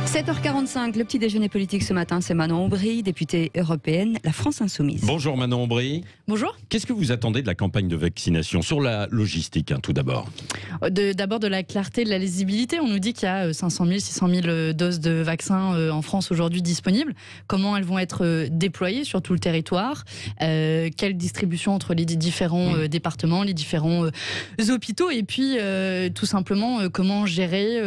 7h45, le petit déjeuner politique ce matin, c'est Manon Aubry, députée européenne, la France Insoumise. Bonjour Manon Aubry. Bonjour. Qu'est-ce que vous attendez de la campagne de vaccination? Sur la logistique, tout d'abord. D'abord de la clarté, de la lisibilité. On nous dit qu'il y a 500 000, 600 000 doses de vaccins en France aujourd'hui disponibles. Comment elles vont être déployées sur tout le territoire? Quelle distribution entre les différents départements, les différents hôpitaux? Et puis, tout simplement, comment gérer,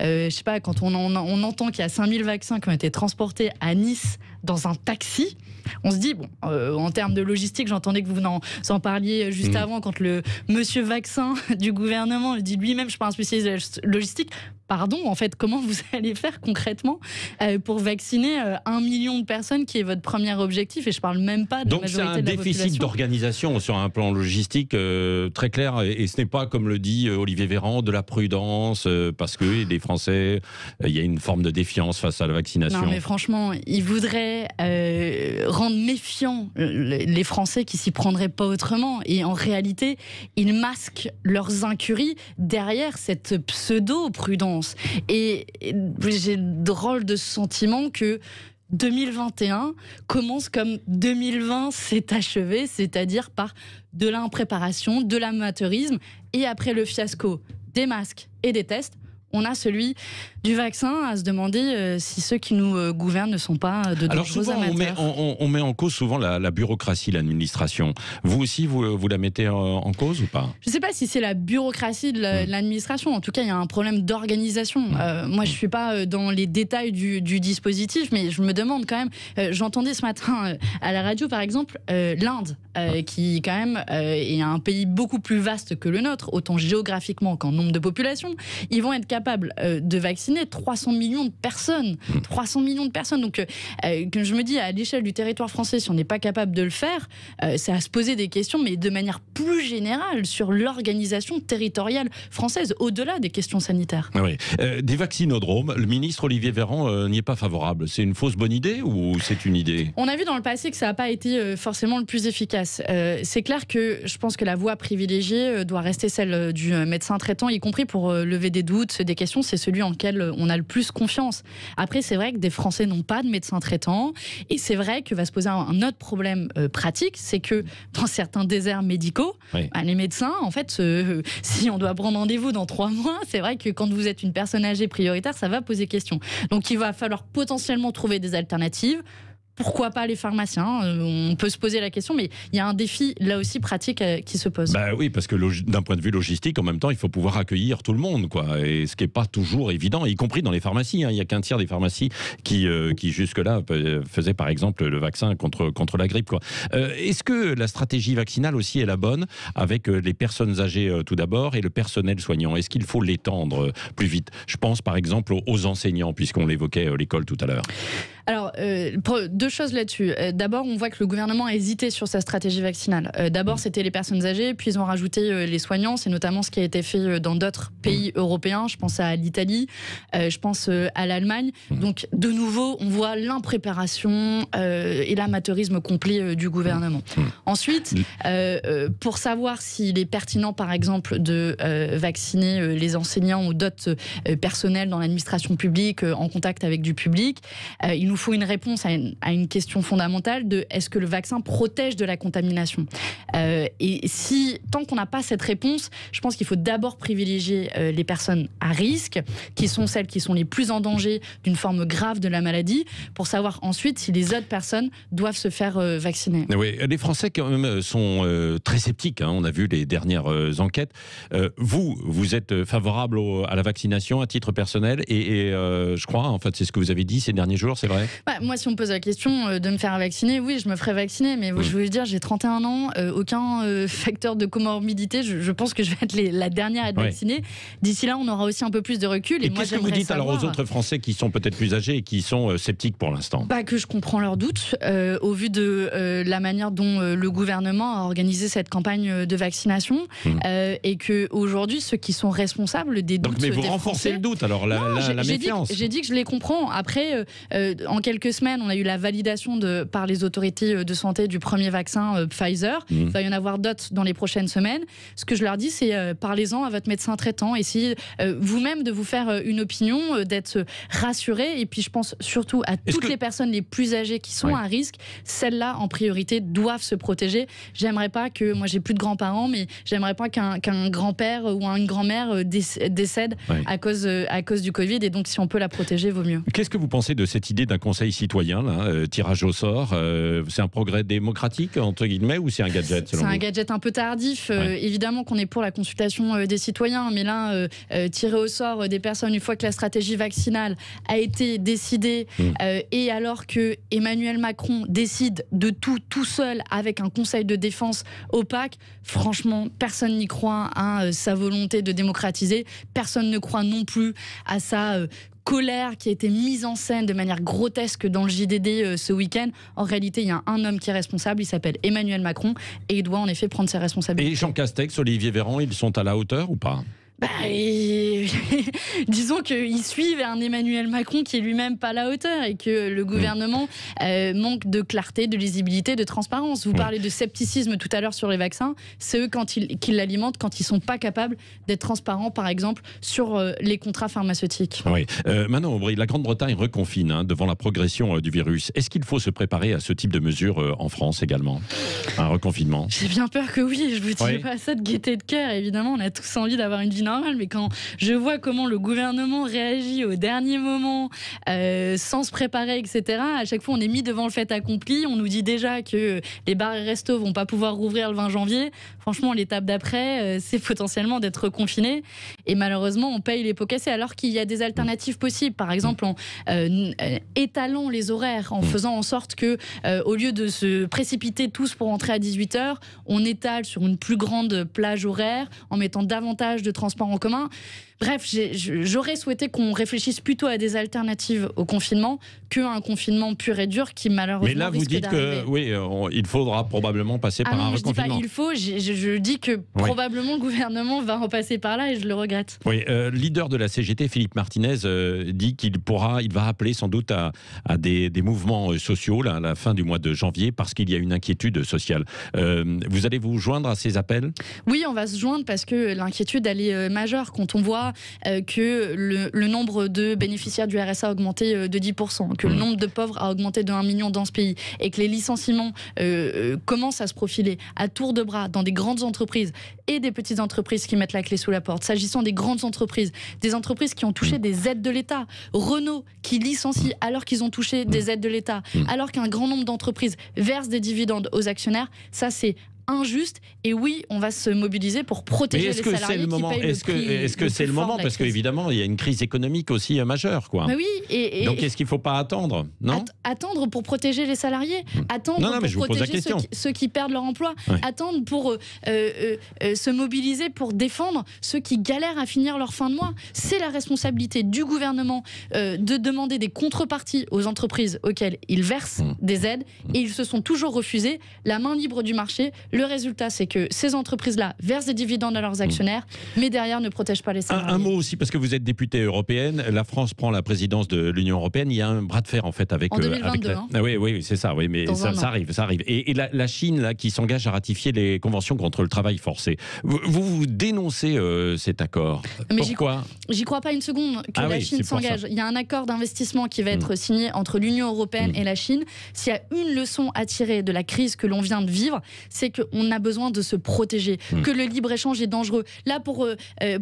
je sais pas, quand on entend qu'il y a 5000 vaccins qui ont été transportés à Nice dans un taxi, on se dit, bon, en termes de logistique, j'entendais que vous en parliez juste avant, quand le monsieur vaccin du gouvernement dit lui-même, je ne suis pas un spécialiste logistique. Pardon, en fait, comment vous allez faire concrètement pour vacciner 1 million de personnes, qui est votre premier objectif? Et je ne parle même pas de la majorité de la population. Donc c'est un déficit d'organisation sur un plan logistique très clair. Et ce n'est pas, comme le dit Olivier Véran, de la prudence, parce que les Français, il y a une forme de défiance face à la vaccination. Non, mais franchement, ils voudraient rendre méfiants les Français qui s'y prendraient pas autrement. Et en réalité, ils masquent leurs incuries derrière cette pseudo-prudence. Et j'ai le drôle de sentiment que 2021 commence comme 2020 s'est achevé, c'est-à-dire par de l'impréparation, de l'amateurisme, et après le fiasco des masques et des tests, on a celui du vaccin, à se demander si ceux qui nous gouvernent ne sont pas de dangereux amateurs. On met en cause souvent la bureaucratie, l'administration. Vous aussi, vous la mettez en cause ou pas? Je ne sais pas si c'est la bureaucratie de l'administration. En tout cas, il y a un problème d'organisation. Moi, je ne suis pas dans les détails du dispositif, mais je me demande quand même. J'entendais ce matin à la radio, par exemple, l'Inde, qui quand même est un pays beaucoup plus vaste que le nôtre, autant géographiquement qu'en nombre de population. Ils vont être capables de vacciner 300 millions de personnes. 300 millions de personnes. Donc, que je me dis, à l'échelle du territoire français, si on n'est pas capable de le faire, c'est à se poser des questions, mais de manière plus générale, sur l'organisation territoriale française, au-delà des questions sanitaires. Oui. Des vaccinodromes, le ministre Olivier Véran n'y est pas favorable. C'est une fausse bonne idée ou c'est une idée? On a vu dans le passé que ça n'a pas été forcément le plus efficace. C'est clair que je pense que la voie privilégiée doit rester celle du médecin traitant, y compris pour lever des doutes, des questions. C'est celui en lequel on a le plus confiance. Après, c'est vrai que des Français n'ont pas de médecin traitant, et c'est vrai que va se poser un autre problème pratique, c'est que dans certains déserts médicaux, les médecins, en fait, si on doit prendre rendez-vous dans 3 mois, c'est vrai que quand vous êtes une personne âgée prioritaire, ça va poser question. Donc il va falloir potentiellement trouver des alternatives. Pourquoi pas les pharmaciens? On peut se poser la question, mais il y a un défi là aussi pratique qui se pose. Bah oui, parce que d'un point de vue logistique, en même temps, il faut pouvoir accueillir tout le monde, quoi. Et ce qui n'est pas toujours évident, y compris dans les pharmacies. Il n'y a qu'un tiers des pharmacies qui jusque-là faisaient par exemple le vaccin contre la grippe, quoi. Est-ce que la stratégie vaccinale aussi est la bonne, avec les personnes âgées tout d'abord et le personnel soignant? Est-ce qu'il faut l'étendre plus vite? Je pense par exemple aux enseignants, puisqu'on l'évoquait à l'école tout à l'heure. Alors, 2 choses là-dessus. D'abord, on voit que le gouvernement a hésité sur sa stratégie vaccinale. D'abord, c'était les personnes âgées, puis ils ont rajouté les soignants. C'est notamment ce qui a été fait dans d'autres pays européens. Je pense à l'Italie, je pense à l'Allemagne. Donc, de nouveau, on voit l'impréparation et l'amateurisme complet du gouvernement. Ensuite, pour savoir s'il est pertinent, par exemple, de vacciner les enseignants ou d'autres personnels dans l'administration publique en contact avec du public, il nous faut une réponse à une question fondamentale de est-ce que le vaccin protège de la contamination? Et tant qu'on n'a pas cette réponse, je pense qu'il faut d'abord privilégier les personnes à risque, qui sont celles qui sont les plus en danger d'une forme grave de la maladie, pour savoir ensuite si les autres personnes doivent se faire vacciner. Oui, les Français quand même sont très sceptiques, hein. On a vu les dernières enquêtes. Vous êtes favorable à la vaccination à titre personnel et je crois, en fait, c'est ce que vous avez dit ces derniers jours, c'est vrai? Moi, si on me pose la question de me faire vacciner, oui, je me ferai vacciner, mais je veux dire, j'ai 31 ans, aucun facteur de comorbidité, je pense que je vais être la dernière à être vaccinée. D'ici là, on aura aussi un peu plus de recul. Et qu'est-ce que vous dites alors aux autres Français qui sont peut-être plus âgés et qui sont sceptiques pour l'instant? Que je comprends leurs doutes, au vu de la manière dont le gouvernement a organisé cette campagne de vaccination, et qu'aujourd'hui, ceux qui sont responsables des doutes... Donc, mais vous renforcez le doute, alors la méfiance. J'ai dit que je les comprends. Après, en quelques semaines, on a eu la validation par les autorités de santé du premier vaccin Pfizer. Il va y en avoir d'autres dans les prochaines semaines. Ce que je leur dis, c'est parlez-en à votre médecin traitant. Essayez vous-même de vous faire une opinion, d'être rassuré. Et puis, je pense surtout à toutes les personnes les plus âgées qui sont à risque. Celles-là, en priorité, doivent se protéger. J'aimerais pas que, moi j'ai plus de grands-parents, mais j'aimerais pas qu'un grand-père ou une grand-mère décède à cause du Covid. Et donc, si on peut la protéger, vaut mieux. Qu'est-ce que vous pensez de cette idée d'un conseil citoyen, là, tirage au sort? C'est un progrès démocratique, entre guillemets, ou c'est un gadget selon vous? C'est un gadget un peu tardif. Évidemment qu'on est pour la consultation des citoyens, mais là, tirer au sort des personnes une fois que la stratégie vaccinale a été décidée, et alors que Emmanuel Macron décide de tout seul avec un conseil de défense opaque, franchement, personne n'y croit à sa volonté de démocratiser. Personne ne croit non plus à sa colère qui a été mise en scène de manière grotesque dans le JDD ce week-end. En réalité, il y a un homme qui est responsable, il s'appelle Emmanuel Macron, et il doit en effet prendre ses responsabilités. Et Jean Castex, Olivier Véran, ils sont à la hauteur ou pas? Disons qu'ils suivent un Emmanuel Macron qui est lui-même pas à la hauteur et que le gouvernement manque de clarté, de lisibilité, de transparence. Vous parlez de scepticisme tout à l'heure sur les vaccins. C'est eux qui l'alimentent quand ils sont pas capables d'être transparents, par exemple, sur les contrats pharmaceutiques. Oui. Manon Aubry, la Grande-Bretagne reconfine devant la progression du virus. Est-ce qu'il faut se préparer à ce type de mesures en France également? Un reconfinement? J'ai bien peur que oui. Je vous dis pas ça de gaieté de cœur. Évidemment, on a tous envie d'avoir une vie normale, mais quand je vois comment le gouvernement réagit au dernier moment, sans se préparer, etc., à chaque fois on est mis devant le fait accompli. On nous dit déjà que les bars et restos vont pas pouvoir rouvrir le 20 janvier. Franchement, l'étape d'après, c'est potentiellement d'être confiné. Et malheureusement, on paye les pots cassés, alors qu'il y a des alternatives possibles. Par exemple, en étalant les horaires, en faisant en sorte que, au lieu de se précipiter tous pour rentrer à 18h, on étale sur une plus grande plage horaire, en mettant davantage de transports en commun. Bref, j'aurais souhaité qu'on réfléchisse plutôt à des alternatives au confinement qu'à un confinement pur et dur qui malheureusement risque d'arriver. Mais là, vous dites qu'il faudra probablement passer par un reconfinement. Je dis pas il faut, je dis que probablement le gouvernement va en passer par là et je le regrette. Oui, leader de la CGT, Philippe Martinez, dit il va appeler sans doute à des mouvements sociaux là, à la fin du mois de janvier parce qu'il y a une inquiétude sociale. Vous allez vous joindre à ces appels? Oui, on va se joindre parce que l'inquiétude, elle est majeure quand on voit que le nombre de bénéficiaires du RSA a augmenté de 10%, que le nombre de pauvres a augmenté de 1 million dans ce pays et que les licenciements commencent à se profiler à tour de bras dans des grandes entreprises et des petites entreprises qui mettent la clé sous la porte. S'agissant des grandes entreprises, des entreprises qui ont touché des aides de l'État, Renault qui licencie alors qu'ils ont touché des aides de l'État, alors qu'un grand nombre d'entreprises versent des dividendes aux actionnaires, ça c'est injuste. Et oui, on va se mobiliser pour protéger les salariés qui payent le prix. Est-ce que c'est le moment? Parce qu'évidemment, il y a une crise économique aussi majeure, quoi. Mais oui, donc, est-ce qu'il ne faut pas attendre? Non, attendre pour protéger les salariés, attendre pour protéger ceux qui perdent leur emploi, attendre pour se mobiliser pour défendre ceux qui galèrent à finir leur fin de mois. C'est la responsabilité du gouvernement de demander des contreparties aux entreprises auxquelles ils versent des aides, et ils se sont toujours refusés. La main libre du marché. Le résultat, c'est que ces entreprises-là versent des dividendes à leurs actionnaires, mais derrière ne protègent pas les salariés. Un mot aussi, parce que vous êtes députée européenne, la France prend la présidence de l'Union européenne. Il y a un bras de fer en fait avec. En 2022. Oui, c'est ça. Oui, mais ça arrive. Et la Chine là qui s'engage à ratifier les conventions contre le travail forcé. Vous dénoncez cet accord. Mais pourquoi? J'y crois pas une seconde que la Chine s'engage. Il y a un accord d'investissement qui va être signé entre l'Union européenne et la Chine. S'il y a une leçon à tirer de la crise que l'on vient de vivre, c'est qu'on a besoin de se protéger, que le libre-échange est dangereux. Là, pour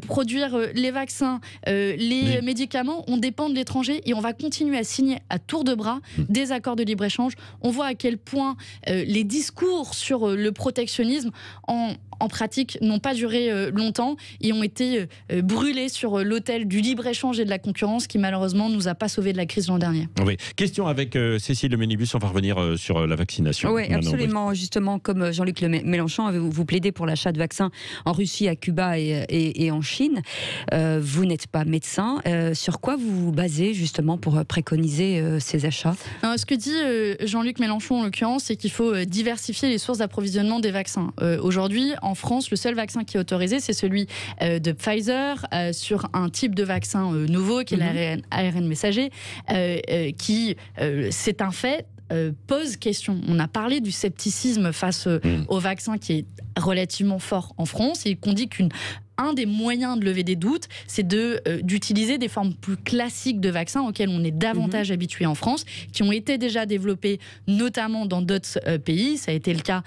produire les vaccins, les médicaments, on dépend de l'étranger et on va continuer à signer à tour de bras des accords de libre-échange. On voit à quel point les discours sur le protectionnisme en pratique n'ont pas duré longtemps et ont été brûlés sur l'autel du libre-échange et de la concurrence qui malheureusement nous a pas sauvés de la crise l'an dernier. Oui. Question avec Cécile Le Ménibus, on va revenir sur la vaccination. Oui, absolument. Justement, comme Jean-Luc Mélenchon, vous plaidez pour l'achat de vaccins en Russie, à Cuba et en Chine. Vous n'êtes pas médecin. Sur quoi vous vous basez justement pour préconiser ces achats? Non, ce que dit Jean-Luc Mélenchon en l'occurrence, c'est qu'il faut diversifier les sources d'approvisionnement des vaccins. Aujourd'hui, en France, le seul vaccin qui est autorisé, c'est celui de Pfizer sur un type de vaccin nouveau qui est l'ARN messager, qui, c'est un fait, pose question. On a parlé du scepticisme face au vaccin qui est relativement fort en France et qu'on dit qu'un des moyens de lever des doutes, c'est d'utiliser des formes plus classiques de vaccins auxquels on est davantage habitué en France, qui ont été déjà développés notamment dans d'autres pays. Ça a été le cas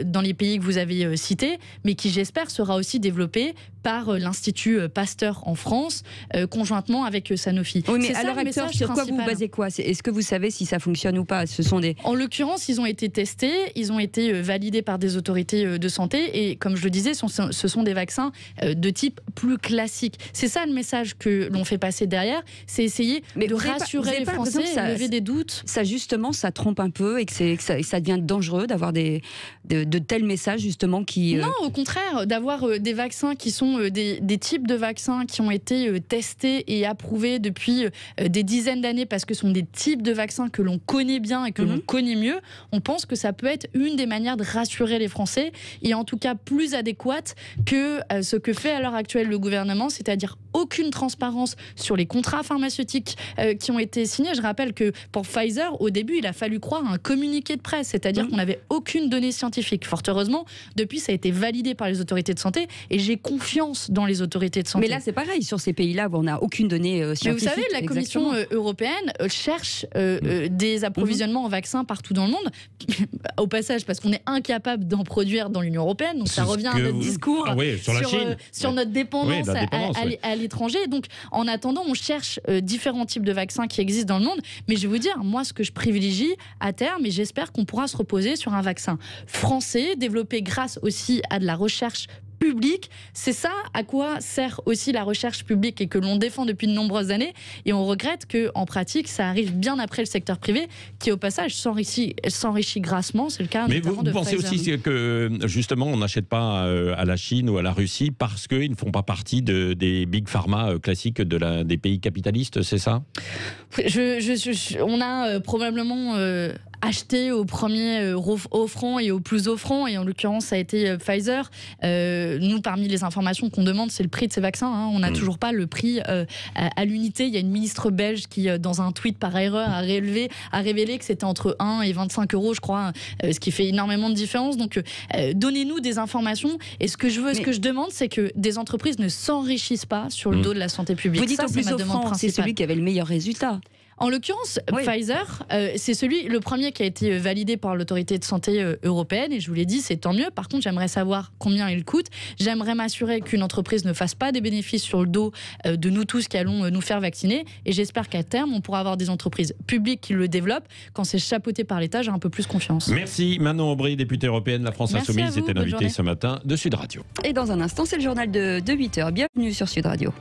dans les pays que vous avez cités, mais qui, j'espère, sera aussi développé par l'Institut Pasteur en France, conjointement avec Sanofi. Oui, mais à l'heure actuelle, sur quoi vous vous basez quoi? Est-ce que vous savez si ça fonctionne ou pas? En l'occurrence, ils ont été testés, ils ont été validés par des autorités de santé, et comme je le disais, ce sont des vaccins de type plus classique. C'est ça le message que l'on fait passer derrière, c'est essayer de rassurer les Français, lever des doutes. Ça justement, ça trompe un peu et que ça devient dangereux d'avoir de tels messages justement qui... Non, au contraire, d'avoir des vaccins qui sont des types de vaccins qui ont été testés et approuvés depuis des dizaines d'années parce que ce sont des types de vaccins que l'on connaît bien et que l'on connaît mieux, on pense que ça peut être une des manières de rassurer les Français et en tout cas plus adéquate que ce que fait à l'heure actuelle le gouvernement, c'est-à-dire aucune transparence sur les contrats pharmaceutiques qui ont été signés. Je rappelle que pour Pfizer, au début, il a fallu croire à un communiqué de presse, c'est-à-dire qu'on n'avait aucune donnée scientifique. Fort heureusement, depuis, ça a été validé par les autorités de santé et j'ai confiance dans les autorités de santé. Mais là, c'est pareil, sur ces pays-là où on n'a aucune donnée scientifique. Mais vous savez, la Commission européenne cherche des approvisionnements en vaccins partout dans le monde. Au passage, parce qu'on est incapable d'en produire dans l'Union européenne, donc ça revient à notre discours sur notre dépendance, à l'étranger. Donc, en attendant, on cherche différents types de vaccins qui existent dans le monde. Mais je vais vous dire, moi, ce que je privilégie à terme, et j'espère qu'on pourra se reposer sur un vaccin français, développé grâce aussi à de la recherche public. C'est ça à quoi sert aussi la recherche publique et que l'on défend depuis de nombreuses années. Et on regrette qu'en pratique, ça arrive bien après le secteur privé qui, au passage, s'enrichit grassement. C'est le cas mais notamment vous de pensez Pfizer. aussi que, justement, on n'achète pas à la Chine ou à la Russie parce qu'ils ne font pas partie des big pharma classiques des pays capitalistes, c'est ça? On a probablement... acheté au premier offrant et au plus offrant, et en l'occurrence ça a été Pfizer. Nous, parmi les informations qu'on demande, c'est le prix de ces vaccins. On n'a toujours pas le prix à l'unité. Il y a une ministre belge qui, dans un tweet par erreur, a révélé que c'était entre 1 et 25 euros, je crois, ce qui fait énormément de différence. Donc, donnez-nous des informations. Et ce que je demande, c'est que des entreprises ne s'enrichissent pas sur le dos de la santé publique. Vous dites au plus offrant, c'est celui qui avait le meilleur résultat. En l'occurrence, Pfizer, c'est le premier qui a été validé par l'autorité de santé européenne, et je vous l'ai dit, c'est tant mieux. Par contre, j'aimerais savoir combien il coûte. J'aimerais m'assurer qu'une entreprise ne fasse pas des bénéfices sur le dos de nous tous qui allons nous faire vacciner, et j'espère qu'à terme, on pourra avoir des entreprises publiques qui le développement. Quand c'est chapeauté par l'État, j'ai un peu plus confiance. Merci Manon Aubry, députée européenne, la France Insoumise, était l'invitée ce matin de Sud Radio. Et dans un instant, c'est le journal de 8h. Bienvenue sur Sud Radio.